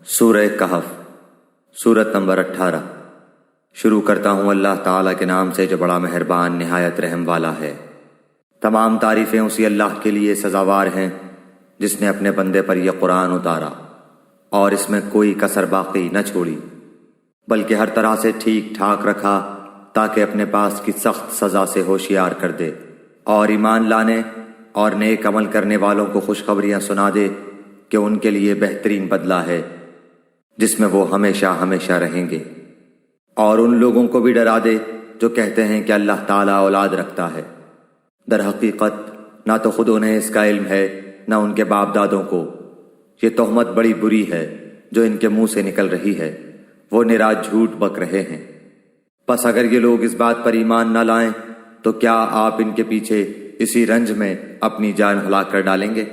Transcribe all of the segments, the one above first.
سورہ کہف سورت نمبر 18۔ شروع کرتا ہوں اللہ تعالیٰ کے نام سے جو بڑا مہربان نہایت رحم والا ہے۔ تمام تعریفیں اسی اللہ کے لیے سزاوار ہیں جس نے اپنے بندے پر یہ قرآن اتارا اور اس میں کوئی کسر باقی نہ چھوڑی، بلکہ ہر طرح سے ٹھیک ٹھاک رکھا تاکہ اپنے پاس کی سخت سزا سے ہوشیار کر دے، اور ایمان لانے اور نیک عمل کرنے والوں کو خوشخبریاں سنا دے کہ ان کے لیے بہترین بدلہ ہے جس میں وہ ہمیشہ ہمیشہ رہیں گے، اور ان لوگوں کو بھی ڈرا دے جو کہتے ہیں کہ اللہ تعالیٰ اولاد رکھتا ہے۔ در حقیقت نہ تو خود انہیں اس کا علم ہے نہ ان کے باپ دادوں کو۔ یہ تہمت بڑی بری ہے جو ان کے منہ سے نکل رہی ہے، وہ نرا جھوٹ بک رہے ہیں۔ پس اگر یہ لوگ اس بات پر ایمان نہ لائیں تو کیا آپ ان کے پیچھے اسی رنج میں اپنی جان ہلاک کر ڈالیں گے؟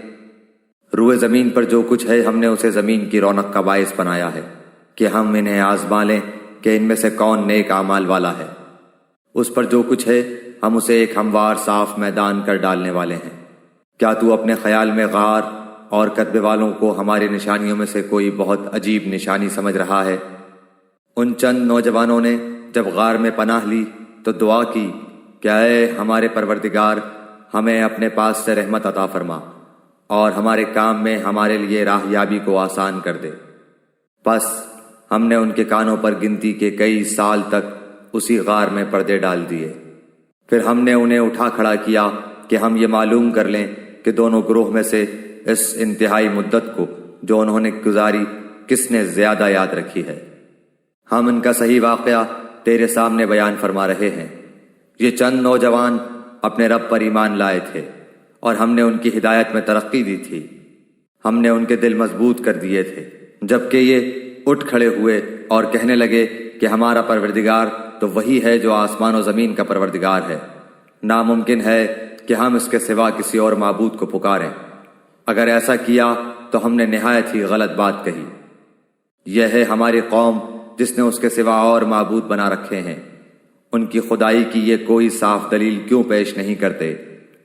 روئے زمین پر جو کچھ ہے ہم نے اسے زمین کی رونق کا باعث بنایا ہے کہ ہم انہیں آزما لیں کہ ان میں سے کون نیک اعمال والا ہے۔ اس پر جو کچھ ہے ہم اسے ایک ہموار صاف میدان کر ڈالنے والے ہیں۔ کیا تو اپنے خیال میں غار اور کتبے والوں کو ہماری نشانیوں میں سے کوئی بہت عجیب نشانی سمجھ رہا ہے؟ ان چند نوجوانوں نے جب غار میں پناہ لی تو دعا کی کہ اے ہمارے پروردگار، ہمیں اپنے پاس سے رحمت عطا فرما اور ہمارے کام میں ہمارے لیے راہ یابی کو آسان کر دے۔ پس ہم نے ان کے کانوں پر گنتی کے کئی سال تک اسی غار میں پردے ڈال دیے۔ پھر ہم نے انہیں اٹھا کھڑا کیا کہ ہم یہ معلوم کر لیں کہ دونوں گروہ میں سے اس انتہائی مدت کو جو انہوں نے گزاری کس نے زیادہ یاد رکھی ہے۔ ہم ان کا صحیح واقعہ تیرے سامنے بیان فرما رہے ہیں۔ یہ چند نوجوان اپنے رب پر ایمان لائے تھے اور ہم نے ان کی ہدایت میں ترقی دی تھی۔ ہم نے ان کے دل مضبوط کر دیے تھے، جبکہ یہ اٹھ کھڑے ہوئے اور کہنے لگے کہ ہمارا پروردگار تو وہی ہے جو آسمان و زمین کا پروردگار ہے، ناممکن ہے کہ ہم اس کے سوا کسی اور معبود کو پکاریں۔ اگر ایسا کیا تو ہم نے نہایت ہی غلط بات کہی۔ یہ ہے ہماری قوم جس نے اس کے سوا اور معبود بنا رکھے ہیں، ان کی خدائی کی یہ کوئی صاف دلیل کیوں پیش نہیں کرتے؟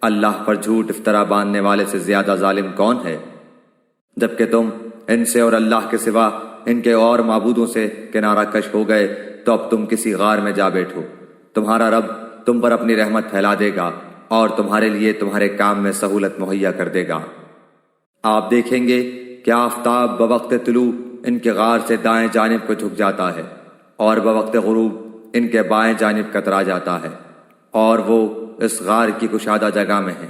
اللہ پر جھوٹ افطرا باندھنے والے سے زیادہ ظالم کون ہے؟ جبکہ تم ان سے اور اللہ کے سوا ان کے اور معبودوں سے کنارہ کش ہو گئے تو اب تم کسی غار میں جا بیٹھو، تمہارا رب تم پر اپنی رحمت پھیلا دے گا اور تمہارے لیے تمہارے کام میں سہولت مہیا کر دے گا۔ آپ دیکھیں گے کہ آفتاب بوقت طلوع ان کے غار سے دائیں جانب کو جھک جاتا ہے اور بوقت غروب ان کے بائیں جانب کترا جاتا ہے، اور وہ اس غار کی کشادہ جگہ میں ہے۔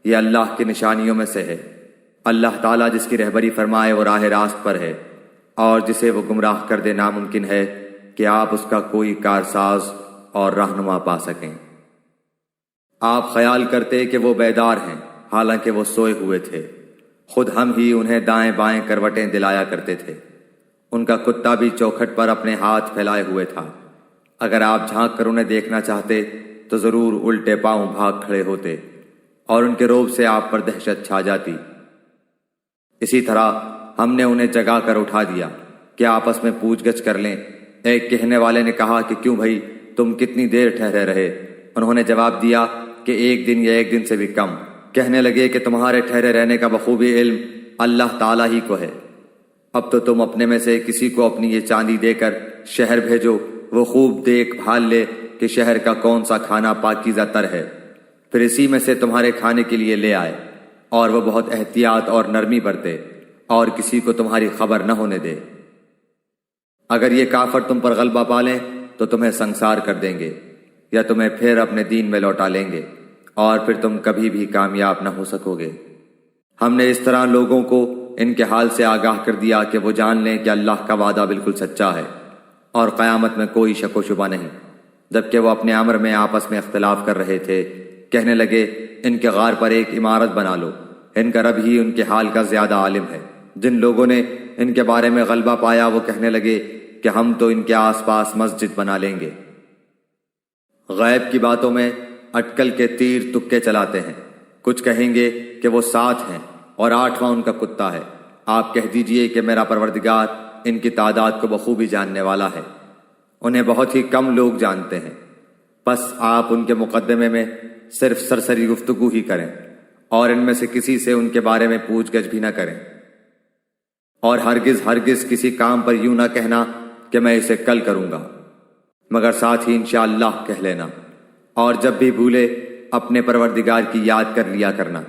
یہ اللہ کی نشانیوں میں سے ہے۔ اللہ تعالیٰ جس کی رہبری فرمائے وہ راہ راست پر ہے، اور جسے وہ گمراہ کر دے ناممکن ہے کہ آپ اس کا کوئی کارساز اور رہنما پا سکیں۔ آپ خیال کرتے کہ وہ بیدار ہیں، حالانکہ وہ سوئے ہوئے تھے۔ خود ہم ہی انہیں دائیں بائیں کروٹیں دلایا کرتے تھے۔ ان کا کتا بھی چوکھٹ پر اپنے ہاتھ پھیلائے ہوئے تھا۔ اگر آپ جھانک کر انہیں دیکھنا چاہتے تو ضرور الٹے پاؤں بھاگ کھڑے ہوتے اور ان کے روب سے آپ پر دہشت چھا جاتی۔ اسی طرح ہم نے انہیں جگا کر اٹھا دیا کہ آپس میں پوچھ گچھ کر لیں۔ ایک کہنے والے نے کہا کہ کیوں بھائی تم کتنی دیر ٹھہرے رہے؟ انہوں نے جواب دیا کہ ایک دن یا ایک دن سے بھی کم۔ کہنے لگے کہ تمہارے ٹھہرے رہنے کا بخوبی علم اللہ تعالیٰ ہی کو ہے۔ اب تو تم اپنے میں سے کسی کو اپنی یہ چاندی دے کر شہر بھیجو، وہ خوب دیکھ بھال لے کہ شہر کا کون سا کھانا پاکیزہ تر ہے، پھر اسی میں سے تمہارے کھانے کے لیے لے آئے، اور وہ بہت احتیاط اور نرمی برتے اور کسی کو تمہاری خبر نہ ہونے دے۔ اگر یہ کافر تم پر غلبہ پالیں تو تمہیں سنسار کر دیں گے یا تمہیں پھر اپنے دین میں لوٹا لیں گے، اور پھر تم کبھی بھی کامیاب نہ ہو سکو گے۔ ہم نے اس طرح لوگوں کو ان کے حال سے آگاہ کر دیا کہ وہ جان لیں کہ اللہ کا وعدہ بالکل سچا ہے اور قیامت میں کوئی شک و شبہ نہیں۔ جبکہ وہ اپنے امر میں آپس میں اختلاف کر رہے تھے، کہنے لگے ان کے غار پر ایک عمارت بنا لو، ان کا رب ہی ان کے حال کا زیادہ عالم ہے۔ جن لوگوں نے ان کے بارے میں غلبہ پایا وہ کہنے لگے کہ ہم تو ان کے آس پاس مسجد بنا لیں گے۔ غیب کی باتوں میں اٹکل کے تیر تکے چلاتے ہیں۔ کچھ کہیں گے کہ وہ 7 ہیں اور 8واں ان کا کتا ہے۔ آپ کہہ دیجئے کہ میرا پروردگار ان کی تعداد کو بخوبی جاننے والا ہے، انہیں بہت ہی کم لوگ جانتے ہیں۔ پس آپ ان کے مقدمے میں صرف سرسری گفتگو ہی کریں اور ان میں سے کسی سے ان کے بارے میں پوچھ گچھ بھی نہ کریں۔ اور ہرگز ہرگز کسی کام پر یوں نہ کہنا کہ میں اسے کل کروں گا، مگر ساتھ ہی انشاءاللہ کہہ لینا۔ اور جب بھی بھولے اپنے پروردگار کی یاد کر لیا کرنا،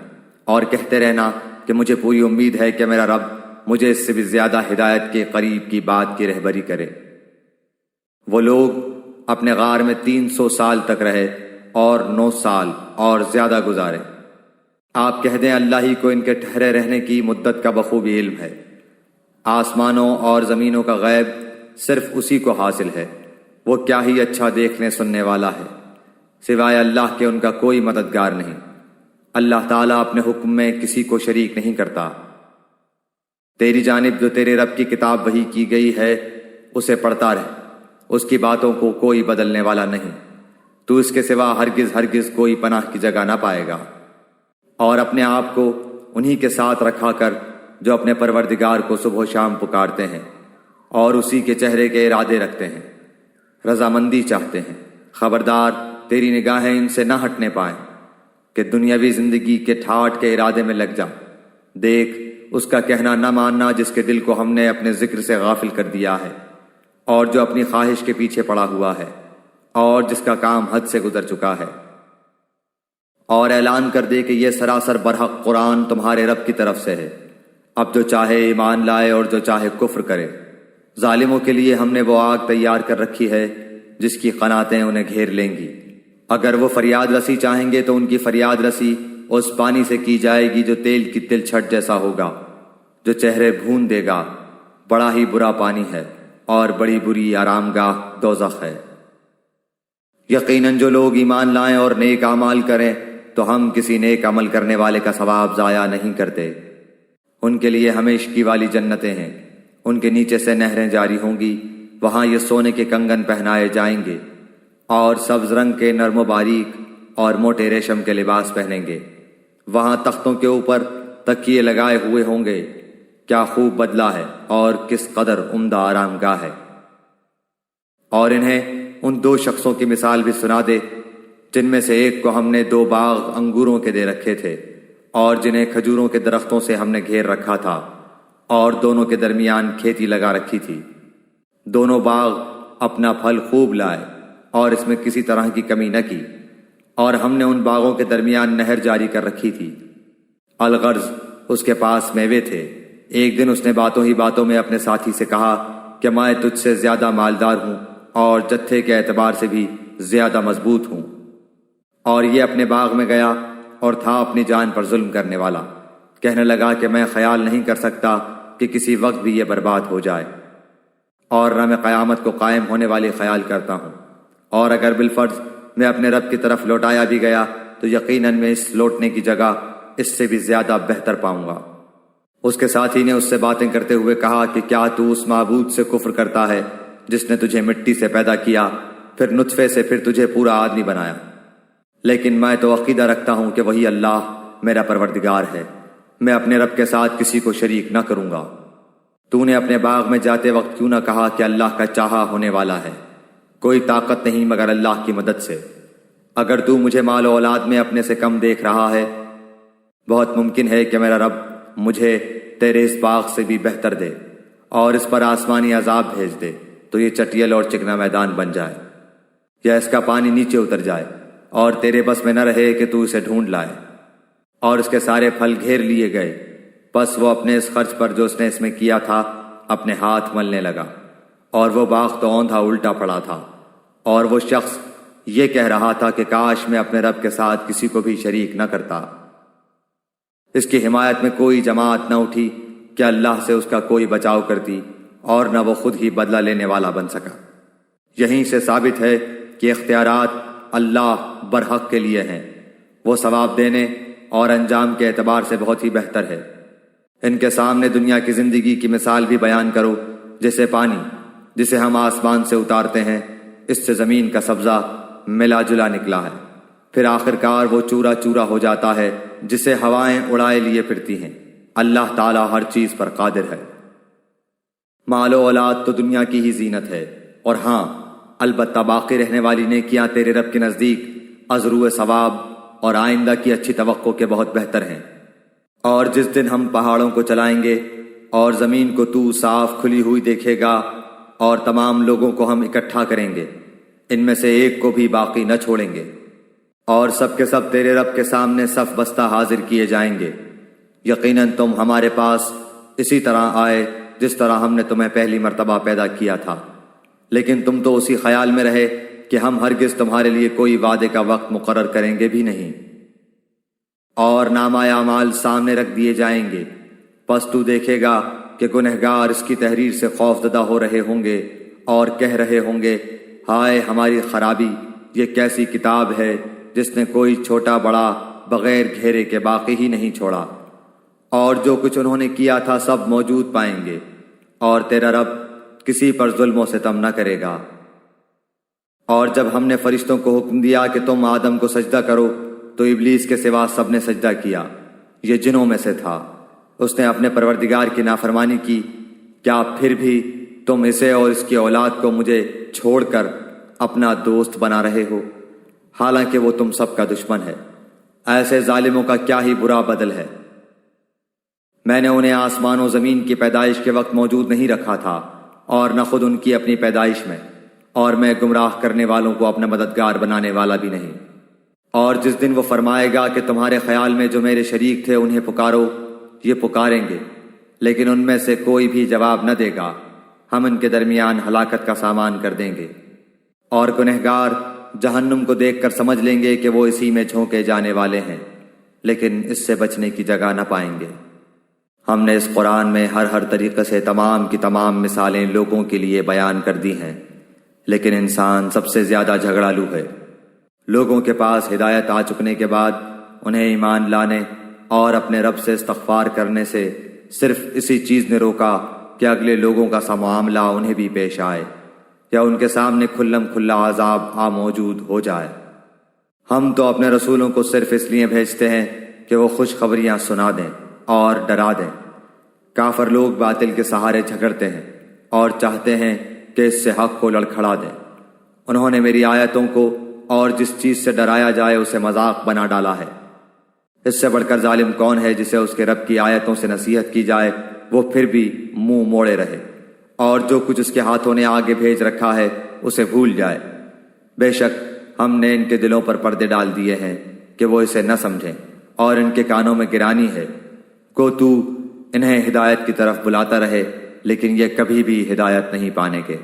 اور کہتے رہنا کہ مجھے پوری امید ہے کہ میرا رب مجھے اس سے بھی زیادہ ہدایت کے قریب کی بات کی رہبری کرے۔ وہ لوگ اپنے غار میں 300 سال تک رہے اور 9 سال اور زیادہ گزارے۔ آپ کہہ دیں اللہ ہی کو ان کے ٹھہرے رہنے کی مدت کا بخوبی علم ہے۔ آسمانوں اور زمینوں کا غیب صرف اسی کو حاصل ہے، وہ کیا ہی اچھا دیکھنے سننے والا ہے۔ سوائے اللہ کے ان کا کوئی مددگار نہیں۔ اللہ تعالیٰ اپنے حکم میں کسی کو شریک نہیں کرتا۔ تیری جانب جو تیرے رب کی کتاب وحی کی گئی ہے اسے پڑھتا رہ، اس کی باتوں کو کوئی بدلنے والا نہیں، تو اس کے سوا ہرگز ہرگز کوئی پناہ کی جگہ نہ پائے گا۔ اور اپنے آپ کو انہی کے ساتھ رکھا کر جو اپنے پروردگار کو صبح و شام پکارتے ہیں اور اسی کے چہرے کے ارادے رکھتے ہیں، رضامندی چاہتے ہیں۔ خبردار تیری نگاہیں ان سے نہ ہٹنے پائیں کہ دنیاوی زندگی کے ٹھاٹھ کے ارادے میں لگ جا۔ دیکھ اس کا کہنا نہ ماننا جس کے دل کو ہم نے اپنے ذکر سے غافل کر دیا ہے، اور جو اپنی خواہش کے پیچھے پڑا ہوا ہے، اور جس کا کام حد سے گزر چکا ہے۔ اور اعلان کر دے کہ یہ سراسر برحق قرآن تمہارے رب کی طرف سے ہے، اب جو چاہے ایمان لائے اور جو چاہے کفر کرے۔ ظالموں کے لیے ہم نے وہ آگ تیار کر رکھی ہے جس کی قناتیں انہیں گھیر لیں گی۔ اگر وہ فریاد رسی چاہیں گے تو ان کی فریاد رسی اس پانی سے کی جائے گی جو تیل کی تل چھٹ جیسا ہوگا، جو چہرے بھون دے گا۔ بڑا ہی برا پانی ہے اور بڑی بری آرام گاہ دوزخ ہے۔ یقیناً جو لوگ ایمان لائیں اور نیک اعمال کریں تو ہم کسی نیک عمل کرنے والے کا ثواب ضائع نہیں کرتے۔ ان کے لیے ہمیشگی والی جنتیں ہیں، ان کے نیچے سے نہریں جاری ہوں گی، وہاں یہ سونے کے کنگن پہنائے جائیں گے اور سبز رنگ کے نرم و باریک اور موٹے ریشم کے لباس پہنیں گے۔ وہاں تختوں کے اوپر تکیے لگائے ہوئے ہوں گے۔ کیا خوب بدلہ ہے اور کس قدر عمدہ آرام گاہ ہے۔ اور انہیں ان 2 شخصوں کی مثال بھی سنا دے جن میں سے ایک کو ہم نے 2 باغ انگوروں کے دے رکھے تھے اور جنہیں کھجوروں کے درختوں سے ہم نے گھیر رکھا تھا، اور دونوں کے درمیان کھیتی لگا رکھی تھی۔ دونوں باغ اپنا پھل خوب لائے اور اس میں کسی طرح کی کمی نہ کی، اور ہم نے ان باغوں کے درمیان نہر جاری کر رکھی تھی۔ الغرض اس کے پاس میوے تھے۔ ایک دن اس نے باتوں ہی باتوں میں اپنے ساتھی سے کہا کہ میں تجھ سے زیادہ مالدار ہوں اور جتھے کے اعتبار سے بھی زیادہ مضبوط ہوں۔ اور یہ اپنے باغ میں گیا اور تھا اپنی جان پر ظلم کرنے والا۔ کہنے لگا کہ میں خیال نہیں کر سکتا کہ کسی وقت بھی یہ برباد ہو جائے، اور نہ میں قیامت کو قائم ہونے والی خیال کرتا ہوں، اور اگر بالفرض میں اپنے رب کی طرف لوٹایا بھی گیا تو یقیناً میں اس لوٹنے کی جگہ اس سے بھی زیادہ بہتر پاؤں گا۔ اس کے ساتھی نے اس سے باتیں کرتے ہوئے کہا کہ کیا تو اس معبود سے کفر کرتا ہے جس نے تجھے مٹی سے پیدا کیا، پھر نطفے سے، پھر تجھے پورا آدمی بنایا؟ لیکن میں تو عقیدہ رکھتا ہوں کہ وہی اللہ میرا پروردگار ہے، میں اپنے رب کے ساتھ کسی کو شریک نہ کروں گا۔ تو نے اپنے باغ میں جاتے وقت کیوں نہ کہا کہ اللہ کا چاہا ہونے والا ہے، کوئی طاقت نہیں مگر اللہ کی مدد سے۔ اگر تو مجھے مال و اولاد میں اپنے سے کم دیکھ رہا ہے، بہت ممکن ہے کہ میرا رب مجھے تیرے اس باغ سے بھی بہتر دے اور اس پر آسمانی عذاب بھیج دے تو یہ چٹیل اور چکنا میدان بن جائے، یا اس کا پانی نیچے اتر جائے اور تیرے بس میں نہ رہے کہ تو اسے ڈھونڈ لائے۔ اور اس کے سارے پھل گھیر لیے گئے، پس وہ اپنے اس خرچ پر جو اس نے اس میں کیا تھا اپنے ہاتھ ملنے لگا، اور وہ باغ تو اوندھا الٹا پڑا تھا، اور وہ شخص یہ کہہ رہا تھا کہ کاش میں اپنے رب کے ساتھ کسی کو بھی شریک نہ کرتا۔ اس کی حمایت میں کوئی جماعت نہ اٹھی کہ اللہ سے اس کا کوئی بچاؤ کرتی، اور نہ وہ خود ہی بدلہ لینے والا بن سکا۔ یہیں سے ثابت ہے کہ اختیارات اللہ برحق کے لیے ہیں، وہ ثواب دینے اور انجام کے اعتبار سے بہت ہی بہتر ہے۔ ان کے سامنے دنیا کی زندگی کی مثال بھی بیان کرو، جیسے پانی جسے ہم آسمان سے اتارتے ہیں، اس سے زمین کا سبزہ ملا جلا نکلا ہے، پھر آخر کار وہ چورا چورا ہو جاتا ہے جسے ہوائیں اڑائے لیے پھرتی ہیں۔ اللہ تعالیٰ ہر چیز پر قادر ہے۔ مال و اولاد تو دنیا کی ہی زینت ہے، اور ہاں البتہ باقی رہنے والی نیکیاں تیرے رب کے نزدیک ازرو ثواب اور آئندہ کی اچھی توقع کے بہت بہتر ہیں۔ اور جس دن ہم پہاڑوں کو چلائیں گے اور زمین کو تو صاف کھلی ہوئی دیکھے گا اور تمام لوگوں کو ہم اکٹھا کریں گے، ان میں سے ایک کو بھی باقی نہ چھوڑیں گے، اور سب کے سب تیرے رب کے سامنے صف بستہ حاضر کیے جائیں گے۔ یقیناً تم ہمارے پاس اسی طرح آئے جس طرح ہم نے تمہیں پہلی مرتبہ پیدا کیا تھا، لیکن تم تو اسی خیال میں رہے کہ ہم ہرگز تمہارے لیے کوئی وعدے کا وقت مقرر کریں گے بھی نہیں۔ اور نامہ اعمال سامنے رکھ دیے جائیں گے، پس تو دیکھے گا کہ گنہگار اس کی تحریر سے خوف زدہ ہو رہے ہوں گے اور کہہ رہے ہوں گے، ہائے ہماری خرابی، یہ کیسی کتاب ہے جس نے کوئی چھوٹا بڑا بغیر گھیرے کے باقی ہی نہیں چھوڑا، اور جو کچھ انہوں نے کیا تھا سب موجود پائیں گے، اور تیرا رب کسی پر ظلم و ستم نہ کرے گا۔ اور جب ہم نے فرشتوں کو حکم دیا کہ تم آدم کو سجدہ کرو تو ابلیس کے سوا سب نے سجدہ کیا، یہ جنوں میں سے تھا، اس نے اپنے پروردگار کی نافرمانی کی۔ کیا پھر بھی تم اسے اور اس کی اولاد کو مجھے چھوڑ کر اپنا دوست بنا رہے ہو، حالانکہ وہ تم سب کا دشمن ہے؟ ایسے ظالموں کا کیا ہی برا بدل ہے۔ میں نے انہیں آسمان و زمین کی پیدائش کے وقت موجود نہیں رکھا تھا، اور نہ خود ان کی اپنی پیدائش میں، اور میں گمراہ کرنے والوں کو اپنا مددگار بنانے والا بھی نہیں۔ اور جس دن وہ فرمائے گا کہ تمہارے خیال میں جو میرے شریک تھے انہیں پکارو، یہ پکاریں گے، لیکن ان میں سے کوئی بھی جواب نہ دے گا، ہم ان کے درمیان ہلاکت کا سامان کر دیں گے۔ اور گنہگار جہنم کو دیکھ کر سمجھ لیں گے کہ وہ اسی میں جھونکے جانے والے ہیں، لیکن اس سے بچنے کی جگہ نہ پائیں گے۔ ہم نے اس قرآن میں ہر طریقے سے تمام کی تمام مثالیں لوگوں کے لیے بیان کر دی ہیں، لیکن انسان سب سے زیادہ جھگڑالو ہے۔ لوگوں کے پاس ہدایت آ چکنے کے بعد انہیں ایمان لانے اور اپنے رب سے استغفار کرنے سے صرف اسی چیز نے روکا کہ اگلے لوگوں کا سا معاملہ انہیں بھی پیش آئے، یا ان کے سامنے کھلم کھلا عذاب موجود ہو جائے۔ ہم تو اپنے رسولوں کو صرف اس لیے بھیجتے ہیں کہ وہ خوشخبریاں سنا دیں اور ڈرا دیں۔ کافر لوگ باطل کے سہارے جھگڑتے ہیں اور چاہتے ہیں کہ اس سے حق کو لڑکھڑا دیں۔ انہوں نے میری آیتوں کو اور جس چیز سے ڈرایا جائے اسے مذاق بنا ڈالا ہے۔ اس سے بڑھ کر ظالم کون ہے جسے اس کے رب کی آیتوں سے نصیحت کی جائے وہ پھر بھی منہ موڑے رہے، اور جو کچھ اس کے ہاتھوں نے آگے بھیج رکھا ہے اسے بھول جائے۔ بے شک ہم نے ان کے دلوں پر پردے ڈال دیے ہیں کہ وہ اسے نہ سمجھیں، اور ان کے کانوں میں گرانی ہے کو تو انہیں ہدایت کی طرف بلاتا رہے، لیکن یہ کبھی بھی ہدایت نہیں پانے کے۔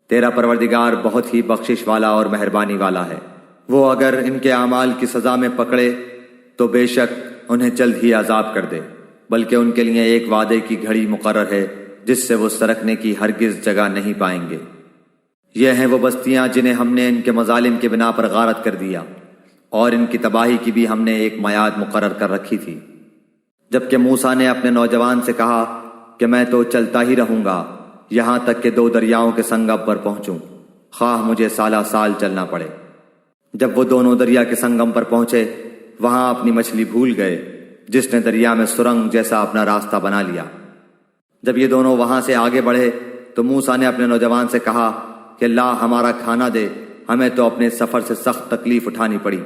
تیرا پروردگار بہت ہی بخشش والا اور مہربانی والا ہے۔ وہ اگر ان کے اعمال کی سزا میں پکڑے تو بے شک انہیں جلد ہی عذاب کر دے، بلکہ ان کے لیے ایک وعدے کی گھڑی مقرر ہے جس سے وہ سرکنے کی ہرگز جگہ نہیں پائیں گے۔ یہ ہیں وہ بستیاں جنہیں ہم نے ان کے مظالم کے بنا پر غارت کر دیا، اور ان کی تباہی کی بھی ہم نے ایک میعاد مقرر کر رکھی تھی۔ جبکہ موسیٰ نے اپنے نوجوان سے کہا کہ میں تو چلتا ہی رہوں گا یہاں تک کہ 2 دریاؤں کے سنگم پر پہنچوں، خواہ مجھے سالہ سال چلنا پڑے۔ جب وہ دونوں دریا کے سنگم پر پہنچے وہاں اپنی مچھلی بھول گئے، جس نے دریا میں سرنگ جیسا اپنا راستہ بنا لیا۔ جب یہ دونوں وہاں سے آگے بڑھے تو موسیٰ نے اپنے نوجوان سے کہا کہ اللہ ہمارا کھانا دے، ہمیں تو اپنے سفر سے سخت تکلیف اٹھانی پڑی۔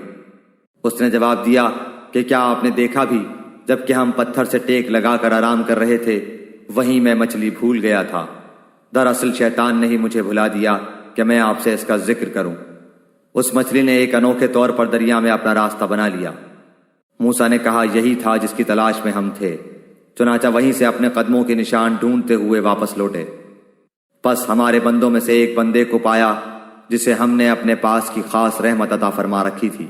اس نے جواب دیا کہ کیا آپ نے دیکھا بھی جبکہ ہم پتھر سے ٹیک لگا کر آرام کر رہے تھے وہیں میں مچھلی بھول گیا تھا۔ دراصل شیطان نے ہی مجھے بھلا دیا کہ میں آپ سے اس کا ذکر کروں۔ اس مچھلی نے ایک انوکھے طور پر دریا میں اپنا راستہ بنا لیا۔ موسیٰ نے کہا یہی تھا جس کی تلاش میں ہم تھے، چنانچہ وہیں سے اپنے قدموں کے نشان ڈھونڈتے ہوئے واپس لوٹے۔ پس ہمارے بندوں میں سے ایک بندے کو پایا جسے ہم نے اپنے پاس کی خاص رحمت عطا فرما رکھی تھی،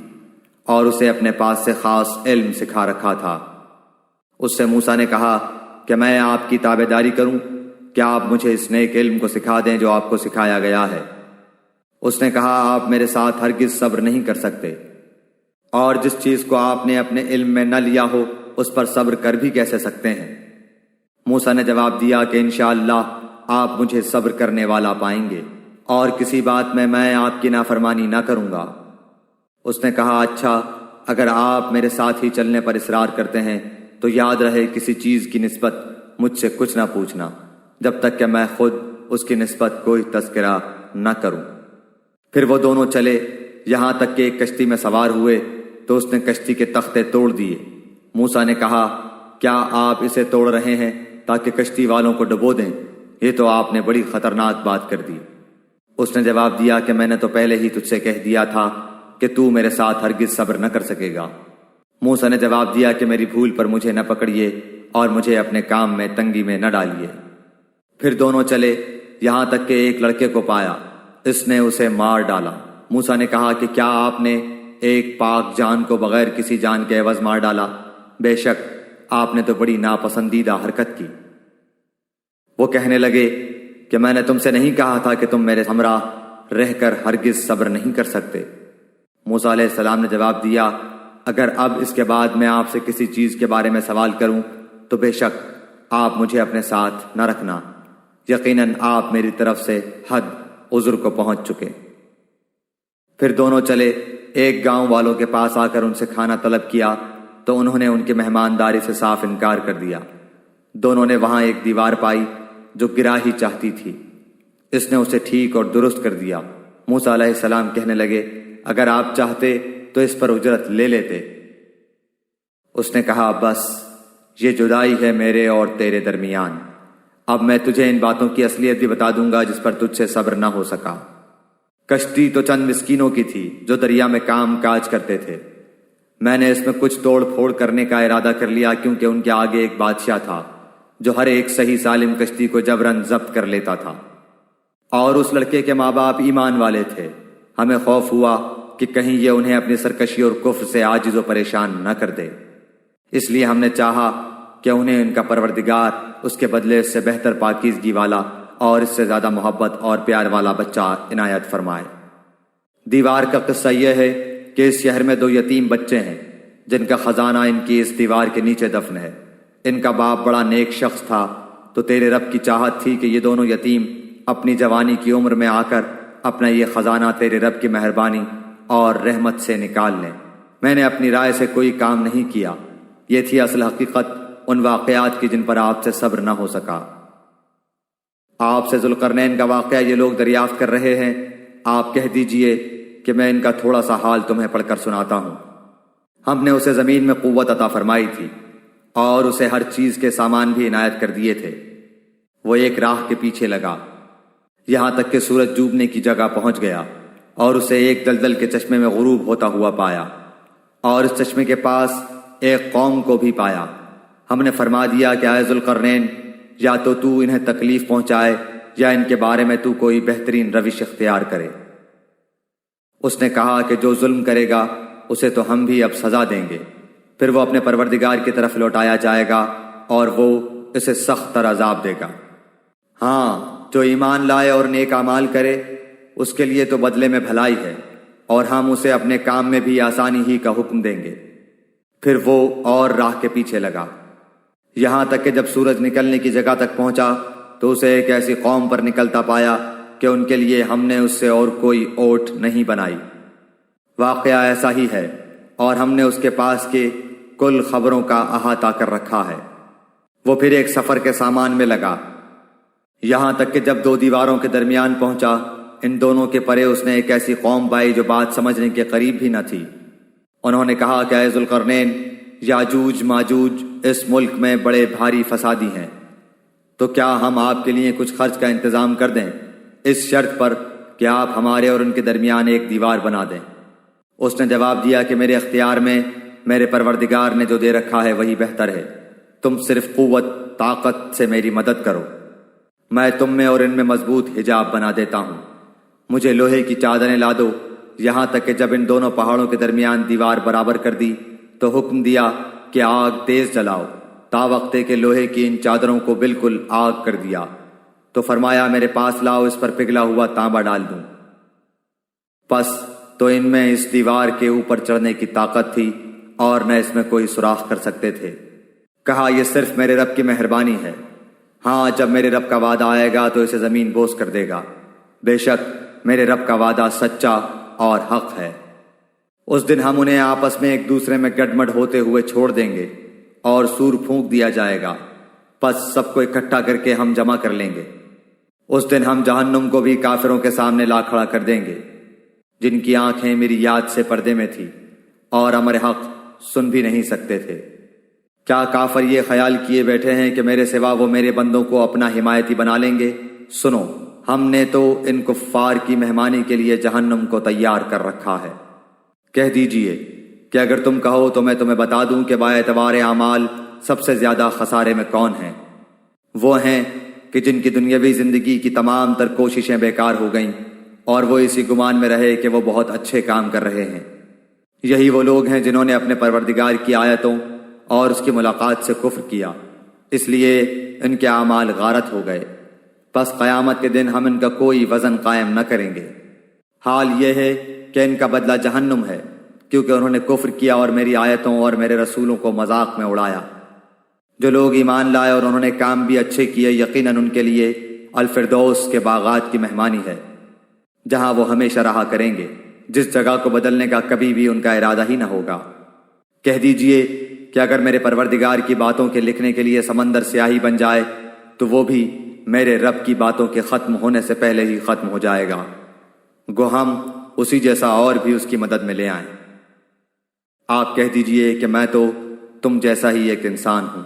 اور اسے اپنے پاس سے خاص علم سکھا رکھا تھا۔ اس سے موسیٰ نے کہا کہ میں آپ کی تابعداری کروں، کیا آپ مجھے اس نیک علم کو سکھا دیں جو آپ کو سکھایا گیا ہے؟ اس نے کہا آپ میرے ساتھ ہرگز صبر نہیں کر سکتے، اور جس چیز کو آپ نے اپنے علم میں نہ لیا ہو اس پر صبر کر بھی کیسے سکتے ہیں؟ موسیٰ نے جواب دیا کہ انشاءاللہ آپ مجھے صبر کرنے والا پائیں گے، اور کسی بات میں آپ کی نافرمانی نہ کروں گا۔ اس نے کہا اچھا، اگر آپ میرے ساتھ ہی چلنے پر اصرار کرتے ہیں تو یاد رہے کسی چیز کی نسبت مجھ سے کچھ نہ پوچھنا جب تک کہ میں خود اس کی نسبت کوئی تذکرہ نہ کروں۔ پھر وہ دونوں چلے یہاں تک کہ ایک کشتی میں سوار ہوئے تو اس نے کشتی کے تختے توڑ دیے۔ موسیٰ نے کہا کیا آپ اسے توڑ رہے ہیں تاکہ کشتی والوں کو ڈبو دیں، یہ تو آپ نے بڑی خطرناک بات کر دی۔ اس نے جواب دیا کہ میں نے تو پہلے ہی تجھ سے کہہ دیا تھا کہ تو میرے ساتھ ہرگز صبر نہ کر سکے گا۔ موسیٰ نے جواب دیا کہ میری بھول پر مجھے نہ پکڑیے اور مجھے اپنے کام میں تنگی میں نہ ڈالیے۔ پھر دونوں چلے یہاں تک کہ ایک لڑکے کو پایا، اس نے اسے مار ڈالا۔ موسیٰ نے کہا کہ کیا آپ نے ایک پاک جان کو بغیر کسی جان کے عوض مار ڈالا؟ بے شک آپ نے تو بڑی ناپسندیدہ حرکت کی۔ وہ کہنے لگے کہ میں نے تم سے نہیں کہا تھا کہ تم میرے ہمراہ رہ کر ہرگز صبر نہیں کر سکتے؟ موسیٰ علیہ السلام نے جواب دیا، اگر اب اس کے بعد میں آپ سے کسی چیز کے بارے میں سوال کروں تو بے شک آپ مجھے اپنے ساتھ نہ رکھنا، یقیناً آپ میری طرف سے حد عذر کو پہنچ چکے۔ پھر دونوں چلے ایک گاؤں والوں کے پاس آ کر ان سے کھانا طلب کیا تو انہوں نے ان کی مہمانداری سے صاف انکار کر دیا۔ دونوں نے وہاں ایک دیوار پائی جو گرا ہی چاہتی تھی، اس نے اسے ٹھیک اور درست کر دیا۔ موسیٰ علیہ السلام کہنے لگے، اگر آپ چاہتے تو اس پر اجرت لے لیتے۔ اس نے کہا، بس یہ جدائی ہے میرے اور تیرے درمیان، اب میں تجھے ان باتوں کی اصلیت بھی بتا دوں گا جس پر تجھ سے صبر نہ ہو سکا۔ کشتی تو چند مسکینوں کی تھی جو دریا میں کام کاج کرتے تھے، میں نے اس میں کچھ توڑ پھوڑ کرنے کا ارادہ کر لیا کیونکہ ان کے آگے ایک بادشاہ تھا جو ہر ایک صحیح سالم کشتی کو جبراً ضبط کر لیتا تھا، اور اس لڑکے کے ماں باپ ایمان والے تھے۔ ہمیں خوف ہوا کہ کہیں یہ انہیں اپنی سرکشی اور کفر سے عاجز و پریشان نہ کر دے، اس لیے ہم نے چاہا کہ انہیں ان کا پروردگار اس کے بدلے اس سے بہتر پاکیزگی والا اور اس سے زیادہ محبت اور پیار والا بچہ عنایت فرمائے۔ دیوار کا قصہ یہ ہے کہ اس شہر میں 2 یتیم بچے ہیں جن کا خزانہ ان کی اس دیوار کے نیچے دفن ہے۔ ان کا باپ بڑا نیک شخص تھا، تو تیرے رب کی چاہت تھی کہ یہ دونوں یتیم اپنی جوانی کی عمر میں آ کر اپنا یہ خزانہ تیرے رب کی مہربانی اور رحمت سے نکال لیں۔ میں نے اپنی رائے سے کوئی کام نہیں کیا، یہ تھی اصل حقیقت ان واقعات کی جن پر آپ سے صبر نہ ہو سکا۔ آپ سے ذوالقرنین کا واقعہ یہ لوگ دریافت کر رہے ہیں، آپ کہہ دیجئے کہ میں ان کا تھوڑا سا حال تمہیں پڑھ کر سناتا ہوں۔ ہم نے اسے زمین میں قوت عطا فرمائی تھی اور اسے ہر چیز کے سامان بھی عنایت کر دیے تھے۔ وہ ایک راہ کے پیچھے لگا یہاں تک کہ سورج ڈوبنے کی جگہ پہنچ گیا اور اسے ایک دلدل کے چشمے میں غروب ہوتا ہوا پایا، اور اس چشمے کے پاس ایک قوم کو بھی پایا۔ ہم نے فرما دیا کہ اے ذوالقرنین، یا تو انہیں تکلیف پہنچائے یا ان کے بارے میں تو کوئی بہترین روش اختیار کرے۔ اس نے کہا کہ جو ظلم کرے گا اسے تو ہم بھی اب سزا دیں گے، پھر وہ اپنے پروردگار کی طرف لوٹایا جائے گا اور وہ اسے سخت تر عذاب دے گا۔ ہاں، جو ایمان لائے اور نیک اعمال کرے اس کے لیے تو بدلے میں بھلائی ہے، اور ہم اسے اپنے کام میں بھی آسانی ہی کا حکم دیں گے۔ پھر وہ اور راہ کے پیچھے لگا یہاں تک کہ جب سورج نکلنے کی جگہ تک پہنچا تو اسے ایک ایسی قوم پر نکلتا پایا کہ ان کے لیے ہم نے اس سے اور کوئی اوٹ نہیں بنائی۔ واقعہ ایسا ہی ہے، اور ہم نے اس کے پاس کے کل خبروں کا احاطہ کر رکھا ہے۔ وہ پھر ایک سفر کے سامان میں لگا یہاں تک کہ جب 2 دیواروں کے درمیان پہنچا، ان دونوں کے پرے اس نے ایک ایسی قوم پائی جو بات سمجھنے کے قریب بھی نہ تھی۔ انہوں نے کہا کہ اے ذوالقرنین، یاجوج ماجوج اس ملک میں بڑے بھاری فسادی ہیں، تو کیا ہم آپ کے لیے کچھ خرچ کا انتظام کر دیں اس شرط پر کہ آپ ہمارے اور ان کے درمیان ایک دیوار بنا دیں؟ اس نے جواب دیا کہ میرے اختیار میں میرے پروردگار نے جو دے رکھا ہے وہی بہتر ہے، تم صرف قوت طاقت سے میری مدد کرو، میں تم میں اور ان میں مضبوط حجاب بنا دیتا ہوں۔ مجھے لوہے کی چادریں لا دو۔ یہاں تک کہ جب ان دونوں پہاڑوں کے درمیان دیوار برابر کر دی تو حکم دیا کہ آگ تیز جلاؤ، تا وقتے کہ لوہے کی ان چادروں کو بالکل آگ کر دیا، تو فرمایا میرے پاس لاؤ، اس پر پگھلا ہوا تانبا ڈال دوں۔ پس تو ان میں اس دیوار کے اوپر چڑھنے کی طاقت تھی اور نہ اس میں کوئی سوراخ کر سکتے تھے۔ کہا یہ صرف میرے رب کی مہربانی ہے، ہاں جب میرے رب کا وعدہ آئے گا تو اسے زمین بوس کر دے گا، بے شک میرے رب کا وعدہ سچا اور حق ہے۔ اس دن ہم انہیں آپس میں ایک دوسرے میں گڈمڈ ہوتے ہوئے چھوڑ دیں گے اور سور پھونک دیا جائے گا، پس سب کو اکٹھا کر کے ہم جمع کر لیں گے۔ اس دن ہم جہنم کو بھی کافروں کے سامنے لا کھڑا کر دیں گے جن کی آنکھیں میری یاد سے پردے میں تھی اور امر حق سن بھی نہیں سکتے تھے۔ کیا کافر یہ خیال کیے بیٹھے ہیں کہ میرے سوا وہ میرے بندوں کو اپنا حمایتی بنا لیں گے؟ سنو، ہم نے تو ان کفار کی مہمانی کے لیے جہنم کو تیار کر رکھا ہے۔ کہہ دیجئے کہ اگر تم کہو تو میں تمہیں بتا دوں کہ باعتبار اعمال سب سے زیادہ خسارے میں کون ہیں۔ وہ ہیں کہ جن کی دنیاوی زندگی کی تمام تر کوششیں بیکار ہو گئیں اور وہ اسی گمان میں رہے کہ وہ بہت اچھے کام کر رہے ہیں۔ یہی وہ لوگ ہیں جنہوں نے اپنے پروردگار کی آیتوں اور اس کی ملاقات سے کفر کیا، اس لیے ان کے اعمال غارت ہو گئے۔ پس قیامت کے دن ہم ان کا کوئی وزن قائم نہ کریں گے۔ حال یہ ہے کہ ان کا بدلہ جہنم ہے، کیونکہ انہوں نے کفر کیا اور میری آیتوں اور میرے رسولوں کو مذاق میں اڑایا۔ جو لوگ ایمان لائے اور انہوں نے کام بھی اچھے کیے، یقیناً ان کے لیے الفردوس کے باغات کی مہمانی ہے، جہاں وہ ہمیشہ رہا کریں گے، جس جگہ کو بدلنے کا کبھی بھی ان کا ارادہ ہی نہ ہوگا۔ کہہ دیجئے کہ اگر میرے پروردگار کی باتوں کے لکھنے کے لیے سمندر سیاہی بن جائے تو وہ بھی میرے رب کی باتوں کے ختم ہونے سے پہلے ہی ختم ہو جائے گا، گو ہم اسی جیسا اور بھی اس کی مدد میں لے آئیں۔ آپ کہہ دیجئے کہ میں تو تم جیسا ہی ایک انسان ہوں۔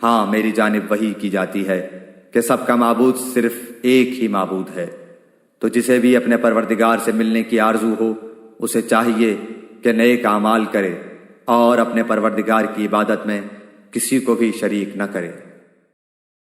ہاں، میری جانب وحی کی جاتی ہے کہ سب کا معبود صرف ایک ہی معبود ہے، تو جسے بھی اپنے پروردگار سے ملنے کی آرزو ہو اسے چاہیے کہ نیک اعمال کرے اور اپنے پروردگار کی عبادت میں کسی کو بھی شریک نہ کرے۔